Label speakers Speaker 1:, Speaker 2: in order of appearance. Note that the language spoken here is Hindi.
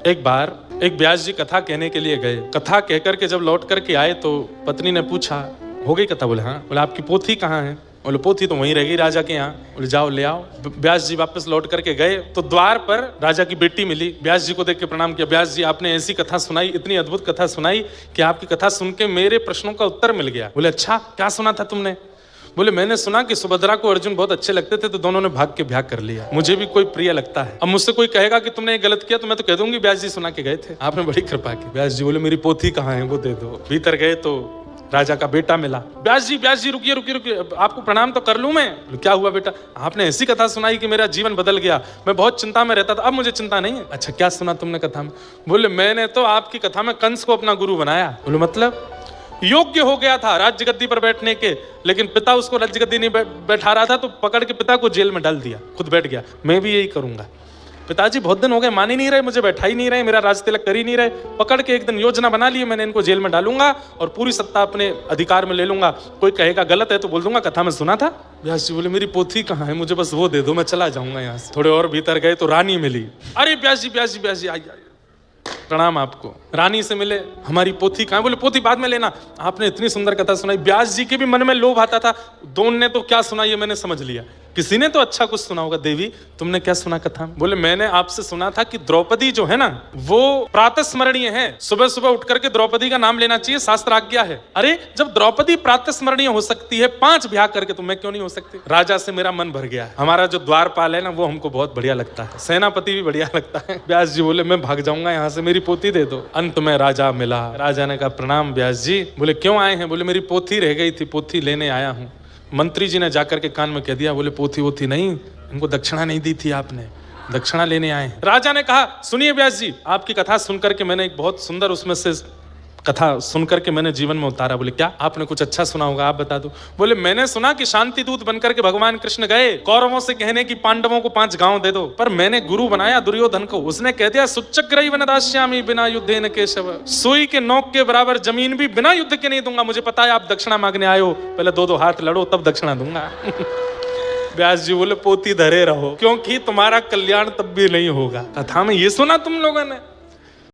Speaker 1: एक बार एक व्यास जी कथा कहने के लिए गए। कथा कहकर के जब लौट करके आए तो पत्नी ने पूछा, हो गई कथा? बोले हाँ। बोले आपकी पोथी कहाँ है? बोले पोथी तो वहीं रह गई राजा के यहाँ। बोले जाओ ले आओ। व्यास जी वापस लौट करके गए तो द्वार पर राजा की बेटी मिली। व्यास जी को देख के प्रणाम किया। व्यास जी आपने ऐसी कथा सुनाई, इतनी अद्भुत कथा सुनाई कि आपकी कथा सुन के मेरे प्रश्नों का उत्तर मिल गया। बोले अच्छा, क्या सुना था तुमने? बोले मैंने सुना कि सुभद्रा को अर्जुन बहुत अच्छे लगते थे तो दोनों ने भाग के ब्याह कर लिया। मुझे भी कोई प्रिय लगता है। अब मुझसे कोई कहेगा कि तुमने ये गलत किया तो मैं तो कह दूंगी व्यास जी सुना के गए थे, आपने बड़ी कृपा की। व्यास जी बोले मेरी पोथी कहाँ है, वो दे दो। भीतर गए तो राजा का बेटा मिला। व्यास जी रुकिए रुकिए रुकिए, आपको प्रणाम तो कर लूं मैं? क्या हुआ बेटा? आपने ऐसी कथा सुनाई कि मेरा जीवन बदल गया, मैं बहुत चिंता में रहता था, अब मुझे चिंता नहीं है। अच्छा क्या सुना तुमने कथा में? बोले मैंने तो आपकी कथा में कंस को अपना गुरु बनाया। बोले मतलब? योग्य हो गया था राज्य गद्दी पर बैठने के, लेकिन पिता उसको राज्य गद्दी नहीं बैठा रहा था तो पकड़ के पिता को जेल में डाल दिया, खुद बैठ गया। मैं भी यही करूंगा। पिताजी बहुत दिन हो गए, मान ही नहीं रहे, मुझे बैठा ही नहीं रहे, मेरा राज तिलक कर ही नहीं रहे। पकड़ के एक दिन योजना बना ली, मैंने इनको जेल में डालूंगा और पूरी सत्ता अपने अधिकार में ले लूंगा। कोई कहेगा गलत है तो बोल दूंगा कथा में सुना था। व्यास जी बोले मेरी पोथी कहाँ है, मुझे बस वो दे दो, मैं चला जाऊंगा यहाँ से। थोड़े और भीतर गए तो रानी मिली। अरे व्यास जी आइए, प्रणाम आपको। रानी से मिले, हमारी पोथी कहाँ? बोले पोथी बाद में लेना, आपने इतनी सुंदर कथा सुनाई। व्यास जी के भी मन में लोभ आता था, दोनों ने तो क्या सुना ये मैंने समझ लिया, किसी ने तो अच्छा कुछ सुना होगा। देवी तुमने क्या सुना कथा में? बोले मैंने आपसे सुना था कि द्रौपदी जो है ना वो प्रातः स्मरणीय है, सुबह सुबह उठ करके द्रौपदी का नाम लेना चाहिए, शास्त्र आज्ञा है। अरे जब द्रौपदी प्रातः स्मरणीय हो सकती है 5 ब्याह करके, तो मैं क्यों नहीं हो सकती? राजा से मेरा मन भर गया। हमारा जो द्वारपाल है ना वो हमको बहुत बढ़िया लगता है, सेनापति भी बढ़िया लगता है। व्यास जी बोले मैं भाग जाऊंगा यहाँ से, मेरी पोथी दे दो। अंत में राजा मिला। राजा ने कहा प्रणाम व्यास जी। बोले क्यों आए हैं? बोले मेरी पोथी रह गई थी, पोथी लेने आया हूँ। मंत्री जी ने जाकर के कान में कह दिया, बोले पोथी वोथी नहीं, इनको दक्षिणा नहीं दी थी आपने, दक्षिणा लेने आए हैं। राजा ने कहा सुनिए व्यास जी, आपकी कथा सुनकर के मैंने एक बहुत सुंदर उसमें से कथा सुनकर के मैंने जीवन में उतारा। बोले क्या? आपने कुछ अच्छा सुना होगा, आप बता दो। बोले मैंने सुना कि शांति दूत बनकर के भगवान कृष्ण गए कौरवों से कहने की पांडवों को 5 गांव दे दो, पर मैंने गुरु बनाया दुर्योधन को। उसने कह दिया सुच्चग्रही वनदास्यामि बिना युद्धेन केशव, सुई के नोक के बराबर जमीन भी बिना युद्ध के नहीं दूंगा। मुझे पता है आप दक्षिणा मांगने आए हो, पहले 2-2 हाथ लड़ो तब दक्षिणा दूंगा। व्यास जी बोले पोथी धरे रहो, क्योंकि तुम्हारा कल्याण तब भी नहीं होगा। कथा में ये सुना तुम लोगों ने?